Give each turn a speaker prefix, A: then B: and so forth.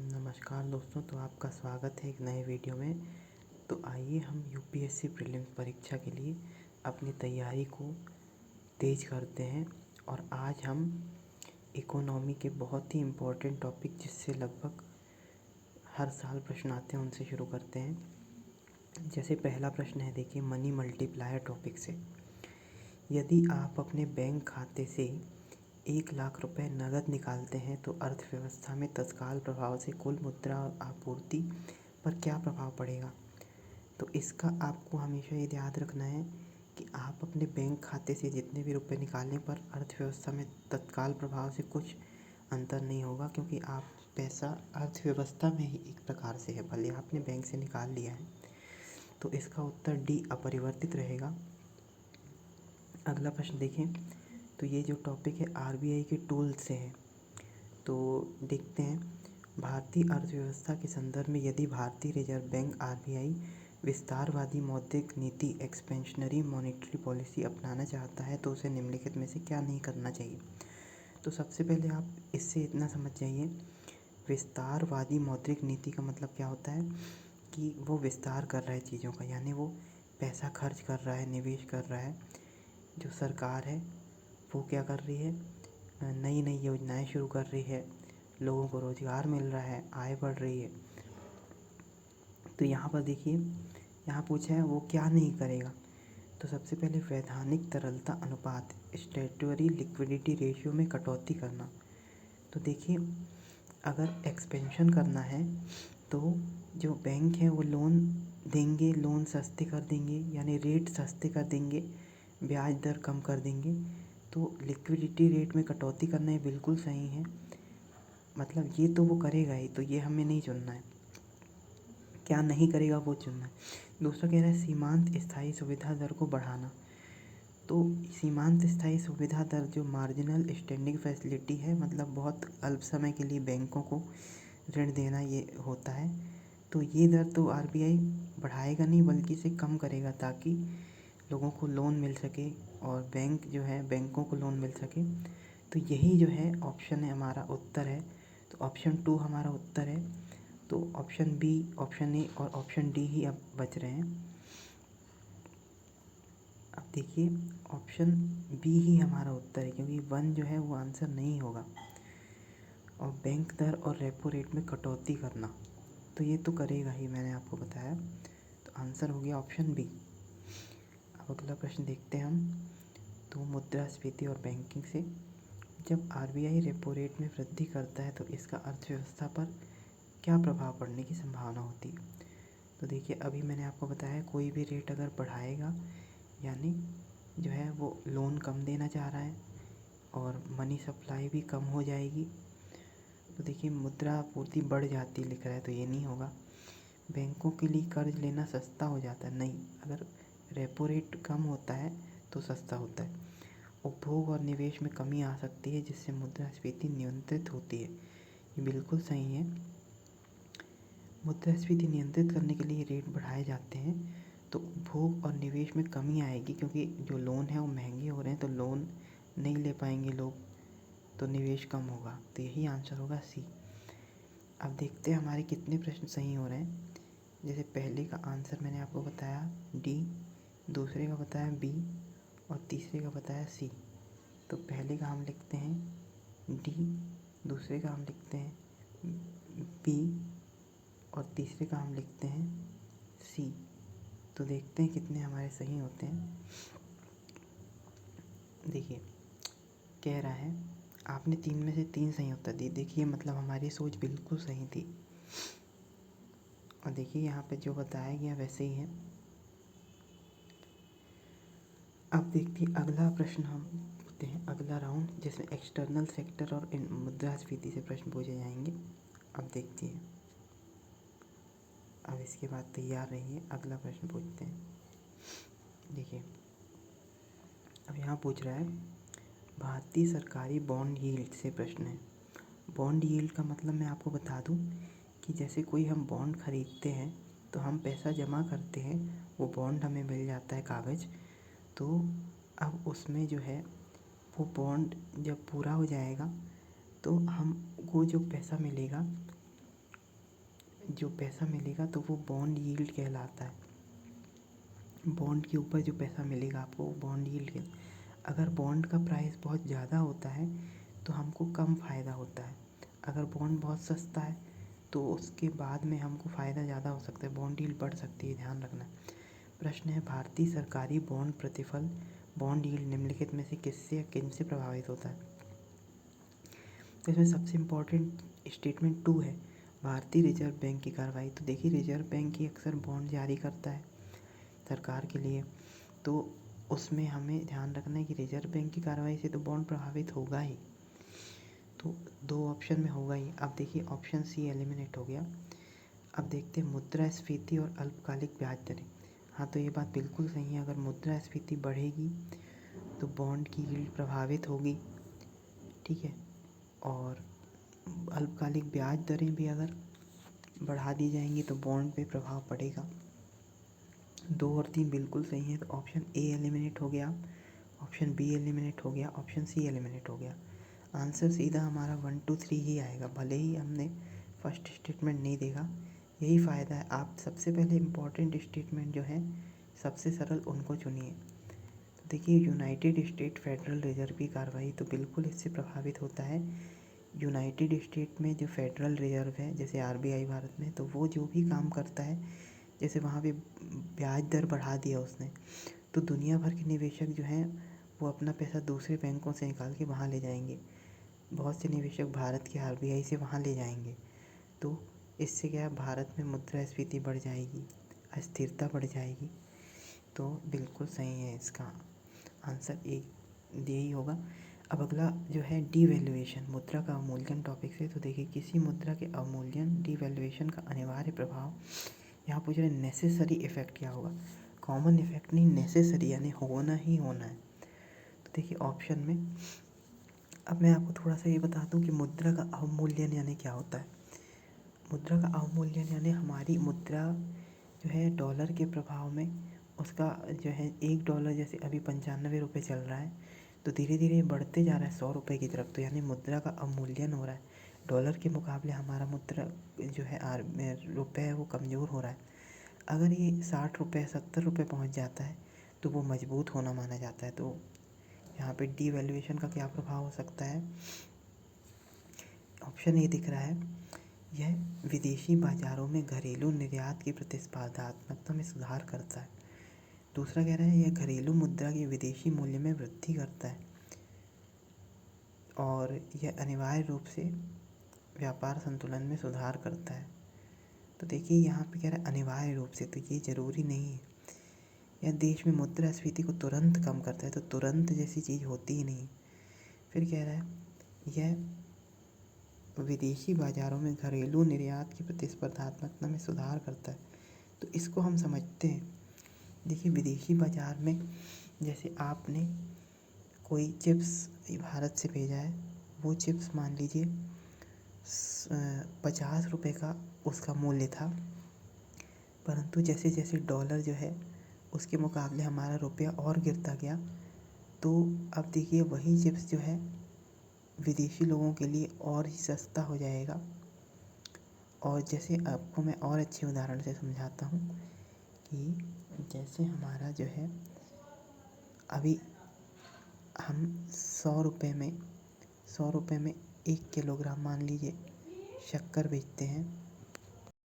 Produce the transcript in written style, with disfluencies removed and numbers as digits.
A: नमस्कार दोस्तों, तो आपका स्वागत है एक नए वीडियो में। तो आइए हम यूपीएससी प्रीलिम्स परीक्षा के लिए अपनी तैयारी को तेज़ करते हैं। और आज हम इकोनॉमी के बहुत ही इम्पोर्टेंट टॉपिक जिससे लगभग हर साल प्रश्न आते हैं उनसे शुरू करते हैं। जैसे पहला प्रश्न है, देखिए, मनी मल्टीप्लायर टॉपिक से। यदि आप अपने बैंक खाते से 1 लाख रुपए नकद निकालते हैं तो अर्थव्यवस्था में तत्काल प्रभाव से कुल मुद्रा आपूर्ति पर क्या प्रभाव पड़ेगा। तो इसका आपको हमेशा ये याद रखना है कि आप अपने बैंक खाते से जितने भी रुपए निकालने पर अर्थव्यवस्था में तत्काल प्रभाव से कुछ अंतर नहीं होगा, क्योंकि आप पैसा अर्थव्यवस्था में ही एक प्रकार से है, भले आपने बैंक से निकाल लिया है। तो इसका उत्तर डी अपरिवर्तित रहेगा। अगला प्रश्न देखें, तो ये जो टॉपिक है आरबीआई के टूल से है। तो देखते हैं, भारतीय अर्थव्यवस्था के संदर्भ में यदि भारतीय रिजर्व बैंक आरबीआई विस्तारवादी मौद्रिक नीति एक्सपेंशनरी मॉनेटरी पॉलिसी अपनाना चाहता है तो उसे निम्नलिखित में से क्या नहीं करना चाहिए। तो सबसे पहले आप इससे इतना समझ जाइए, विस्तारवादी मौद्रिक नीति का मतलब क्या होता है कि वो विस्तार कर रहा है चीज़ों का, यानी वो पैसा खर्च कर रहा है, निवेश कर रहा है। जो सरकार है वो क्या कर रही है, नई नई योजनाएं शुरू कर रही है, लोगों को रोज़गार मिल रहा है, आय बढ़ रही है। तो यहाँ पर देखिए, यहाँ पूछा है वो क्या नहीं करेगा। तो सबसे पहले वैधानिक तरलता अनुपात स्टैट्यूटरी लिक्विडिटी रेशियो में कटौती करना। तो देखिए, अगर एक्सपेंशन करना है तो जो बैंक है वो लोन देंगे, लोन सस्ते कर देंगे, यानी रेट सस्ते कर देंगे, ब्याज दर कम कर देंगे। तो लिक्विडिटी रेट में कटौती करना ये बिल्कुल सही है, मतलब ये तो वो करेगा ही, तो ये हमें नहीं चुनना है, क्या नहीं करेगा वो चुनना है। दूसरा कह रहा है सीमांत स्थायी सुविधा दर को बढ़ाना। तो सीमांत स्थायी सुविधा दर जो मार्जिनल स्टैंडिंग फैसिलिटी है, मतलब बहुत अल्प समय के लिए बैंकों को ऋण देना ये होता है। तो ये दर तो आरबीआई बढ़ाएगा नहीं बल्कि इसे कम करेगा, ताकि लोगों को लोन मिल सके और बैंक जो है बैंकों को लोन मिल सके। तो यही जो है ऑप्शन है, हमारा उत्तर है। तो ऑप्शन 2 हमारा उत्तर है। तो ऑप्शन बी, ऑप्शन ए और ऑप्शन डी ही अब बच रहे हैं। अब देखिए, ऑप्शन बी ही हमारा उत्तर है, क्योंकि 1 जो है वो आंसर नहीं होगा। और बैंक दर और रेपो रेट में कटौती करना, तो ये तो करेगा ही, मैंने आपको बताया। तो आंसर हो गया ऑप्शन बी। अब अगला प्रश्न देखते हैं हम। तो मुद्रास्फीति और बैंकिंग से, जब आरबीआई रेपो रेट में वृद्धि करता है तो इसका अर्थव्यवस्था पर क्या प्रभाव पड़ने की संभावना होती है। तो देखिए, अभी मैंने आपको बताया कोई भी रेट अगर बढ़ाएगा यानी जो है वो लोन कम देना चाह रहा है और मनी सप्लाई भी कम हो जाएगी। तो देखिए, मुद्रा आपूर्ति बढ़ जाती लिख रहा है, तो ये नहीं होगा। बैंकों के लिए कर्ज लेना सस्ता हो जाता है, नहीं, अगर रेपो रेट कम होता है तो सस्ता होता है। उपभोग और निवेश में कमी आ सकती है जिससे मुद्रास्फीति नियंत्रित होती है, ये बिल्कुल सही है। मुद्रास्फीति नियंत्रित करने के लिए रेट बढ़ाए जाते हैं तो उपभोग और निवेश में कमी आएगी, क्योंकि जो लोन है वो महंगे हो रहे हैं, तो लोन नहीं ले पाएंगे लोग, तो निवेश कम होगा। तो यही आंसर होगा सी। अब देखते हैं हमारे कितने प्रश्न सही हो रहे हैं। जैसे पहले का आंसर मैंने आपको बताया डी, दूसरे का बताया बी और तीसरे का बताया सी। तो पहले का हम लिखते हैं डी, दूसरे का हम लिखते हैं बी और तीसरे का हम लिखते हैं सी। तो देखते हैं कितने हमारे सही होते हैं। देखिए, कह रहा है आपने 3 में से 3 सही उत्तर दिए। देखिए, मतलब हमारी सोच बिल्कुल सही थी। और देखिए, यहाँ पे जो बताया गया वैसे ही है। अब देखते हैं अगला प्रश्न हम पूछते हैं, अगला राउंड जिसमें एक्सटर्नल फैक्टर और मुद्रास्फीति से प्रश्न पूछे जाएंगे। अब देखते हैं, अब इसके बाद तैयार रहिए, अगला प्रश्न पूछते हैं। देखिए, अब यहाँ पूछ रहा है भारतीय सरकारी बॉन्ड यील्ड से प्रश्न है। बॉन्ड यील्ड का मतलब मैं आपको बता दूं कि जैसे कोई हम बॉन्ड खरीदते हैं तो हम पैसा जमा करते हैं, वो बॉन्ड हमें मिल जाता है कागज़। तो अब उसमें जो है वो बॉन्ड जब पूरा हो जाएगा तो हमको जो पैसा मिलेगा जो पैसा मिलेगा तो वो बॉन्ड यील्ड कहलाता है। बॉन्ड के ऊपर जो पैसा मिलेगा आपको वो बॉन्ड यील्ड के। अगर बॉन्ड का प्राइस बहुत ज़्यादा होता है तो हमको कम फ़ायदा होता है। अगर बॉन्ड बहुत सस्ता है तो उसके बाद में हमको फ़ायदा ज़्यादा हो सकता है, बॉन्ड यील्ड बढ़ सकती है, ध्यान रखना। प्रश्न है, भारतीय सरकारी बॉन्ड प्रतिफल बॉन्ड यील्ड निम्नलिखित में से किससे या किन से प्रभावित होता है। तो इसमें सबसे इम्पोर्टेंट स्टेटमेंट 2 है, भारतीय रिजर्व बैंक की कार्रवाई। तो देखिए, रिजर्व बैंक ही अक्सर बॉन्ड जारी करता है सरकार के लिए, तो उसमें हमें ध्यान रखना है कि रिजर्व बैंक की कार्रवाई से तो बॉन्ड प्रभावित होगा ही, तो 2 ऑप्शन में होगा ही। अब देखिए ऑप्शन सी एलिमिनेट हो गया। अब देखते हैं मुद्रास्फीति और अल्पकालिक ब्याज दरें। हाँ, तो ये बात बिल्कुल सही है, अगर मुद्रास्फीति बढ़ेगी तो बॉन्ड की यील्ड प्रभावित होगी, ठीक है। और अल्पकालिक ब्याज दरें भी अगर बढ़ा दी जाएंगी तो बॉन्ड पे प्रभाव पड़ेगा। 2 और 3 बिल्कुल सही है, तो ऑप्शन ए एलिमिनेट हो गया, ऑप्शन बी एलिमिनेट हो गया, ऑप्शन सी एलिमिनेट हो गया। आंसर सीधा हमारा 1 2 3 ही आएगा, भले ही हमने फर्स्ट स्टेटमेंट नहीं देखा। यही फ़ायदा है, आप सबसे पहले इम्पॉर्टेंट स्टेटमेंट जो है सबसे सरल उनको चुनिए। तो देखिए, यूनाइटेड स्टेट फेडरल रिजर्व की कार्रवाई तो बिल्कुल इससे प्रभावित होता है। यूनाइटेड स्टेट में जो फेडरल रिजर्व है, जैसे आरबीआई भारत में, तो वो जो भी काम करता है, जैसे वहाँ पे ब्याज दर बढ़ा दिया उसने, तो दुनिया भर के निवेशक जो हैं वो अपना पैसा दूसरे बैंकों से निकाल के वहाँ ले जाएंगे। बहुत से निवेशक भारत के आरबीआई से वहाँ ले जाएंगे, तो इससे क्या है, भारत में मुद्रास्फीति बढ़ जाएगी, अस्थिरता बढ़ जाएगी। तो बिल्कुल सही है, इसका आंसर ए यही होगा। अब अगला जो है डीवैल्यूएशन, मुद्रा का अवमूल्यन टॉपिक से। तो देखिए, किसी मुद्रा के अवमूल्यन डीवैल्यूएशन का अनिवार्य प्रभाव, यहाँ पूछ रहे नेसेसरी इफ़ेक्ट क्या होगा। कॉमन इफ़ेक्ट नहीं, नेसेसरी यानी होना ही होना है। तो देखिए ऑप्शन में, अब मैं आपको थोड़ा सा ये बता दूं कि मुद्रा का अवमूल्यन यानी क्या होता है। मुद्रा का अवमूल्यन यानी हमारी मुद्रा जो है डॉलर के प्रभाव में, उसका जो है $1 जैसे अभी 95 रुपये चल रहा है, तो धीरे धीरे बढ़ते जा रहा है 100 रुपये की तरफ, तो यानी मुद्रा का अवमूल्यन हो रहा है। डॉलर के मुकाबले हमारा मुद्रा जो है रुपये है वो कमज़ोर हो रहा है। अगर ये 60 रुपये 70 रुपये पहुँच जाता है तो वो मजबूत होना माना जाता है। तो यहाँ पे डीवैल्यूएशन का क्या प्रभाव हो सकता है, ऑप्शन ए दिख रहा है, यह विदेशी बाज़ारों में घरेलू निर्यात की प्रतिस्पर्धात्मकता में सुधार करता है। दूसरा कह रहा है, यह घरेलू मुद्रा की विदेशी मूल्य में वृद्धि करता है, और यह अनिवार्य रूप से व्यापार संतुलन में सुधार करता है। तो देखिए यहाँ पे कह रहा है अनिवार्य रूप से, तो ये ज़रूरी नहीं है। यह देश में मुद्रास्फीति को तुरंत कम करता है, तो तुरंत जैसी चीज़ होती ही नहीं। फिर कह रहा है, यह विदेशी बाज़ारों में घरेलू निर्यात की प्रतिस्पर्धात्मकता में सुधार करता है। तो इसको हम समझते हैं। देखिए, विदेशी बाज़ार में जैसे आपने कोई चिप्स भारत से भेजा है, वो चिप्स मान लीजिए 50 रुपये का उसका मूल्य था, परंतु जैसे जैसे डॉलर जो है उसके मुकाबले हमारा रुपया और गिरता गया, तो अब देखिए वही चिप्स जो है विदेशी लोगों के लिए और ही सस्ता हो जाएगा। और जैसे आपको मैं और अच्छे उदाहरण से समझाता हूँ कि जैसे हमारा जो है अभी हम 100 रुपये में 1 किलोग्राम मान लीजिए शक्कर बेचते हैं,